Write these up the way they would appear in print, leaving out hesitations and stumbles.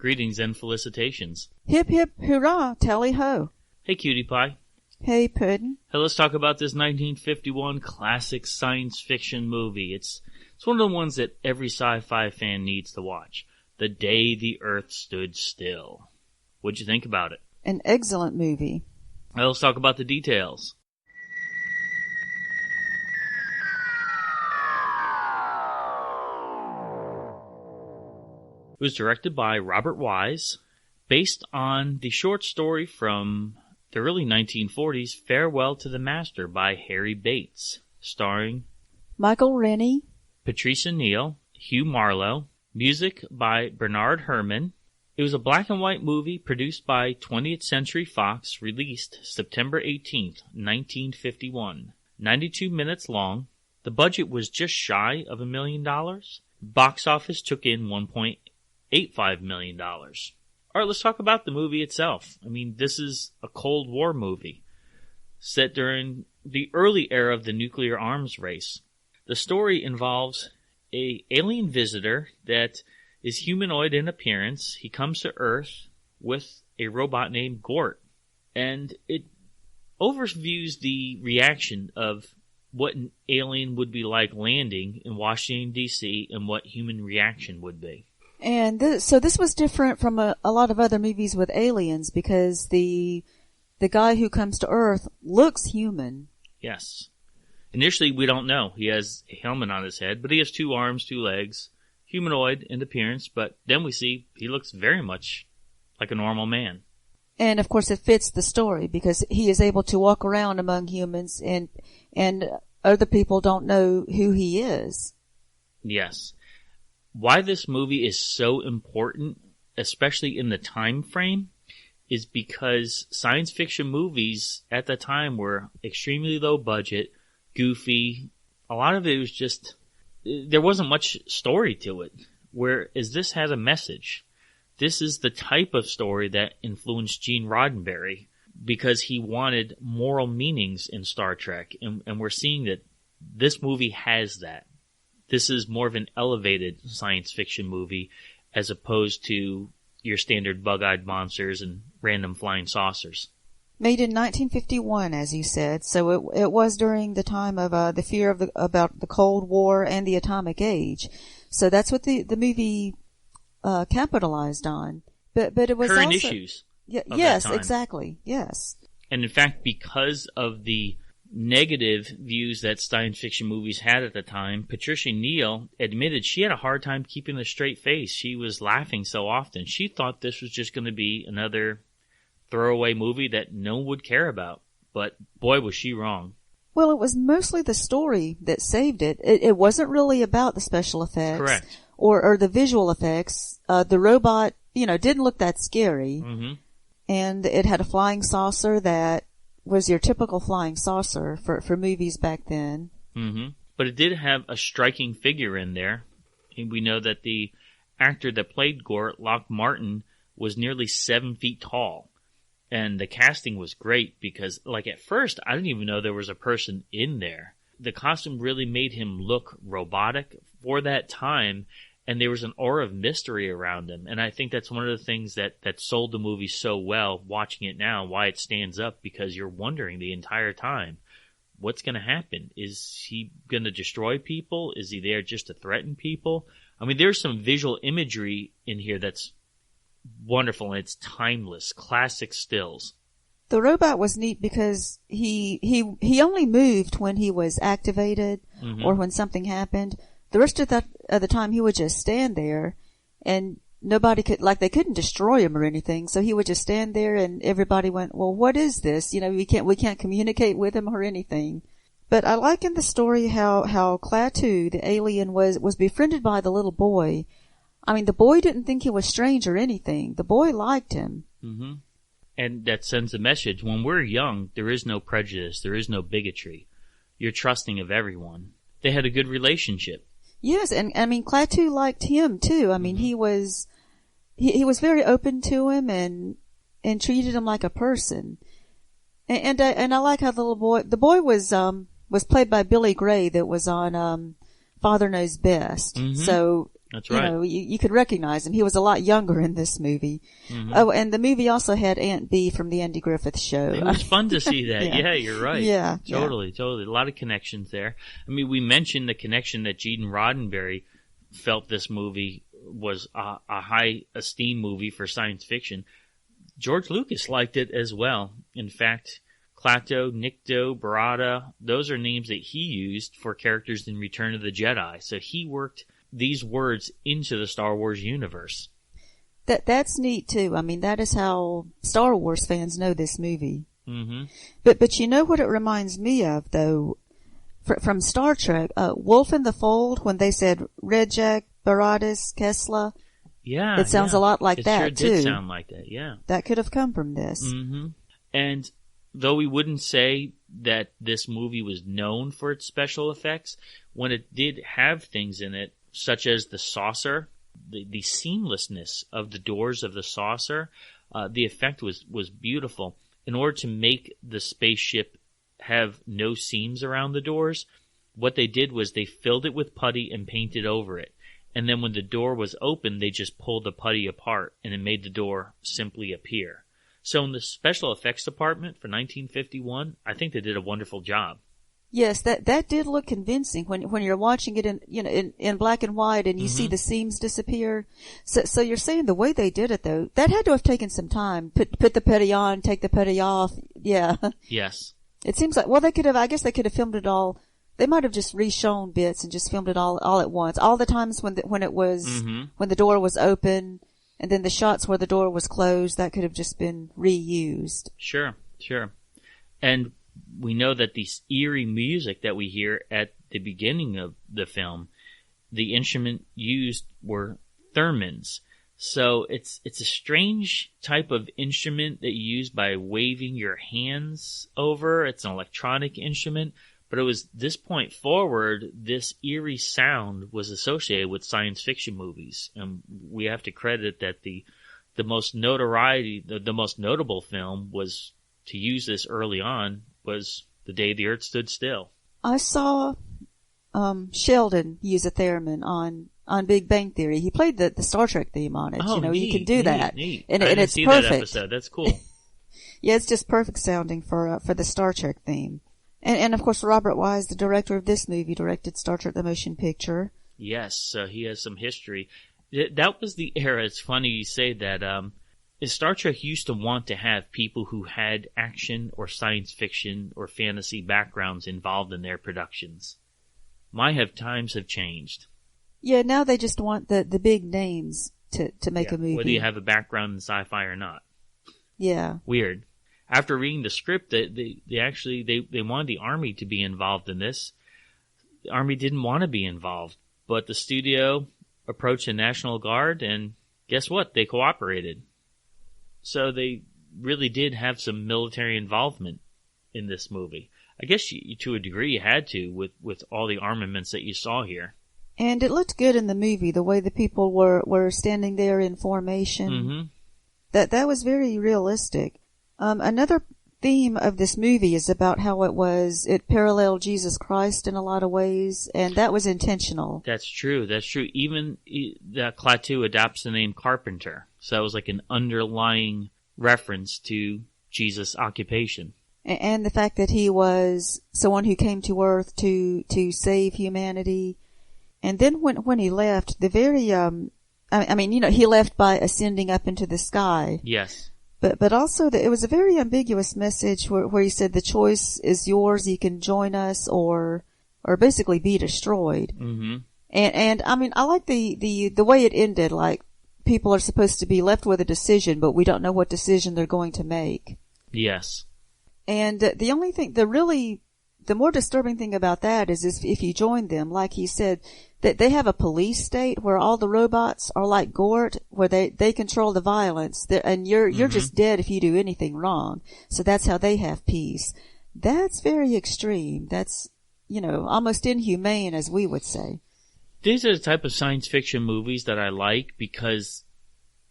Greetings and felicitations. Hip, hip, hurrah, tally-ho. Hey, Cutie Pie. Hey, Puddin'. Hey, let's talk about this 1951 classic science fiction movie. It's one of the ones that every sci-fi fan needs to watch. The Day the Earth Stood Still. What'd you think about it? An excellent movie. Well, let's talk about the details. It was directed by Robert Wise, based on the short story from the early 1940s, Farewell to the Master by Harry Bates, starring Michael Rennie, Patricia Neal, Hugh Marlowe, music by Bernard Herrmann. It was a black and white movie produced by 20th Century Fox, released September 18th, 1951. 92 minutes long. The budget was just shy of $1 million. Box office took in $1.85 million. All right, let's talk about the movie itself. I mean, this is a Cold War movie set during the early era of the nuclear arms race. The story involves an alien visitor that is humanoid in appearance. He comes to Earth with a robot named Gort, and it overviews the reaction of what an alien would be like landing in Washington, D.C., and what human reaction would be. And this was different from a lot of other movies with aliens because the guy who comes to Earth looks human. Yes. Initially, we don't know. He has a helmet on his head, but he has 2 arms, 2 legs, humanoid in appearance, but then we see he looks very much like a normal man. And of course it fits the story because he is able to walk around among humans and other people don't know who he is. Yes. Why this movie is so important, especially in the time frame, is because science fiction movies at the time were extremely low budget, goofy. A lot of it was just, there wasn't much story to it, whereas this has a message. This is the type of story that influenced Gene Roddenberry because he wanted moral meanings in Star Trek, and we're seeing that this movie has that. This is more of an elevated science fiction movie as opposed to your standard bug-eyed monsters and random flying saucers. Made in 1951, as you said, so it was during the time of the fear about the Cold War and the atomic age. So that's what the movie capitalized on. But it was current also issues. Yes, exactly. Yes. And in fact, because of the negative views that science fiction movies had at the time, Patricia Neal admitted she had a hard time keeping a straight face. She was laughing so often. She thought this was just going to be another throwaway movie that no one would care about. But boy, was she wrong. Well, it was mostly the story that saved it. It wasn't really about the special effects. Correct. Or the visual effects. The robot, didn't look that scary. Mm-hmm. And it had a flying saucer that was your typical flying saucer for movies back then. Mm-hmm. But it did have a striking figure in there. And we know that the actor that played Gort, Locke Martin, was nearly 7 feet tall. And the casting was great because, at first, I didn't even know there was a person in there. The costume really made him look robotic for that time, and there was an aura of mystery around him. And I think that's one of the things that sold the movie so well, watching it now, why it stands up, because you're wondering the entire time, what's going to happen? Is he going to destroy people? Is he there just to threaten people? I mean, there's some visual imagery in here that's wonderful, and it's timeless, classic stills. The robot was neat because he only moved when he was activated or when something happened. The rest of the time he would just stand there, and nobody they couldn't destroy him or anything. So he would just stand there, and everybody went, "Well, what is this? We can't communicate with him or anything." But I like in the story how Klaatu, the alien, was befriended by the little boy. I mean, the boy didn't think he was strange or anything. The boy liked him. Mm-hmm. And that sends a message. When we're young, there is no prejudice. There is no bigotry. You're trusting of everyone. They had a good relationship. Yes, and I mean, Klaatu liked him too. I mean, he was very open to him and treated him like a person. And I like how the boy was played by Billy Gray that was on Father Knows Best. Mm-hmm. So That's right. You could recognize him. He was a lot younger in this movie. Mm-hmm. Oh, and the movie also had Aunt Bee from the Andy Griffith Show. It was fun to see that. Yeah. You're right. Yeah. Totally. A lot of connections there. I mean, we mentioned the connection that Gene Roddenberry felt this movie was a high esteem movie for science fiction. George Lucas liked it as well. In fact, Klaatu, Nikto, Barada, those are names that he used for characters in Return of the Jedi. So he worked these words into the Star Wars universe. That's neat too. I mean, that is how Star Wars fans know this movie. Mm-hmm. But you know what it reminds me of though, from Star Trek, Wolf in the Fold, when they said Rejek, Baradas, Kessler. Yeah, it sounds a lot like that too. It sure did sound like that. Yeah, that could have come from this. Mm-hmm. And though we wouldn't say that this movie was known for its special effects, when it did have things in it, such as the saucer, the seamlessness of the doors of the saucer, the effect was beautiful. In order to make the spaceship have no seams around the doors, what they did was they filled it with putty and painted over it. And then when the door was open, they just pulled the putty apart, and it made the door simply appear. So in the special effects department for 1951, I think they did a wonderful job. Yes, that did look convincing when you're watching it in black and white and you see the seams disappear. So you're saying the way they did it though, that had to have taken some time. Put the putty on, take the putty off. Yeah. Yes. It seems like, well, I guess they could have filmed it all. They might have just re-shown bits and just filmed it all at once. All the times when the door was open, and then the shots where the door was closed, that could have just been reused. Sure. And we know that the eerie music that we hear at the beginning of the film, the instrument used were theremins. So it's a strange type of instrument that you use by waving your hands over. It's an electronic instrument. But it was this point forward, this eerie sound was associated with science fiction movies. And we have to credit that the most notoriety, the most notable film was to use this early on was The Day the Earth Stood Still. I saw Sheldon use a theremin on Big Bang Theory. He played the Star Trek theme on it. Oh, you can do that. Neat. And I didn't it's see perfect. That episode. That's cool. Yeah, it's just perfect sounding for the Star Trek theme. And of course, Robert Wise, the director of this movie, directed Star Trek the Motion Picture. Yes, he has some history. That was the era. It's funny you say that. Star Trek used to want to have people who had action or science fiction or fantasy backgrounds involved in their productions. Times have changed. Yeah, now they just want the big names to make a movie. Whether you have a background in sci-fi or not. Yeah. Weird. After reading the script, they wanted the Army to be involved in this. The Army didn't want to be involved, but the studio approached the National Guard, and guess what? They cooperated. So they really did have some military involvement in this movie. I guess to a degree you had to with all the armaments that you saw here. And it looked good in the movie, the way the people were standing there in formation. Mm-hmm. That was very realistic. Another theme of this movie is about how it paralleled Jesus Christ in a lot of ways, and that was intentional. That's true. Even that Klaatu adopts the name Carpenter, so that was like an underlying reference to Jesus' occupation. And the fact that he was someone who came to Earth to save humanity. And then when he left, he left by ascending up into the sky. Yes. But also it was a very ambiguous message where he said the choice is yours. You can join us or basically be destroyed. Mm-hmm. And I like the way it ended. Like people are supposed to be left with a decision, but we don't know what decision they're going to make. Yes. And the more disturbing thing about that is if you join them, like he said, that they have a police state where all the robots are like Gort, where they control the violence, and you're just dead if you do anything wrong. So that's how they have peace. That's very extreme. That's, almost inhumane, as we would say. These are the type of science fiction movies that I like because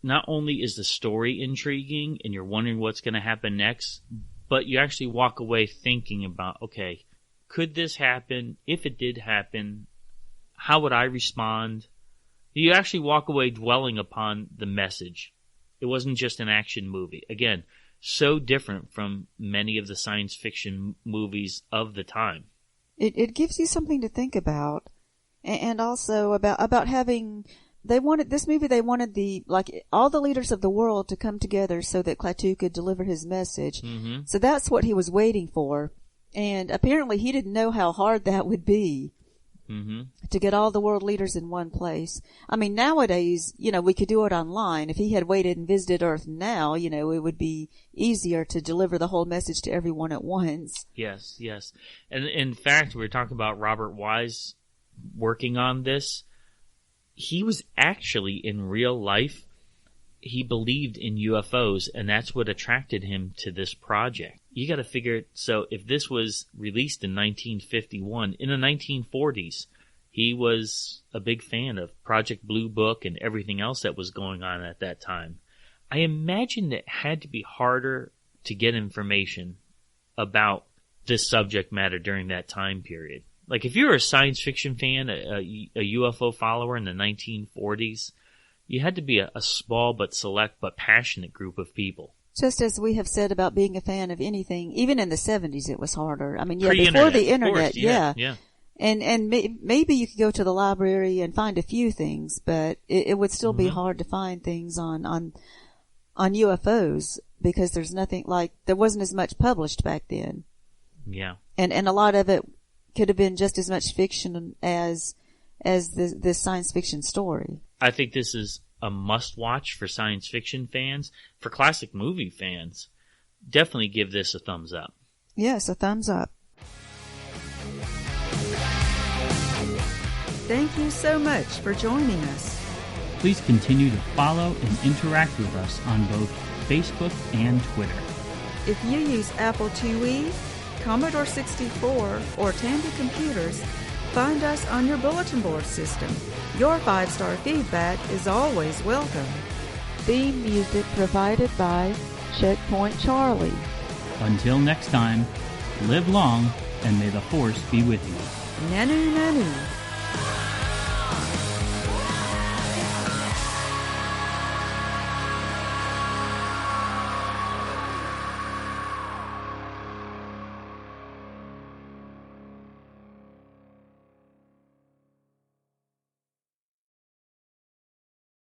not only is the story intriguing and you're wondering what's going to happen next, but you actually walk away thinking about, okay, could this happen? If it did happen, how would I respond? You actually walk away dwelling upon the message. It wasn't just an action movie. Again, so different from many of the science fiction movies of the time. It gives you something to think about, and also about having. They wanted all the leaders of the world to come together so that Klaatu could deliver his message. Mm-hmm. So that's what he was waiting for, and apparently he didn't know how hard that would be. Mm-hmm. To get all the world leaders in one place. I mean, nowadays, we could do it online. If he had waited and visited Earth now, it would be easier to deliver the whole message to everyone at once. Yes, yes. And in fact, we were talking about Robert Wise working on this. He was actually, in real life, he believed in UFOs, and that's what attracted him to this project. You got to figure, so if this was released in 1951, in the 1940s, he was a big fan of Project Blue Book and everything else that was going on at that time. I imagine it had to be harder to get information about this subject matter during that time period. Like if you were a science fiction fan, a UFO follower in the 1940s, you had to be a small but select but passionate group of people. Just as we have said about being a fan of anything, even in the 70s it was harder. I mean, Pre-internet, before the internet, course, yeah. And maybe you could go to the library and find a few things, but it would still be hard to find things on UFOs because there's nothing there wasn't as much published back then. Yeah. And a lot of it could have been just as much fiction as this science fiction story. I think this is a must-watch for science fiction fans. For classic movie fans, definitely give this a thumbs up. Yes, a thumbs up. Thank you so much for joining us. Please continue to follow and interact with us on both Facebook and Twitter. If you use Apple IIe, Commodore 64, or Tandy computers, find us on your bulletin board system. Your 5-star feedback is always welcome. Theme music provided by Checkpoint Charley. Until next time, live long and may the Force be with you. Nanu Nanu.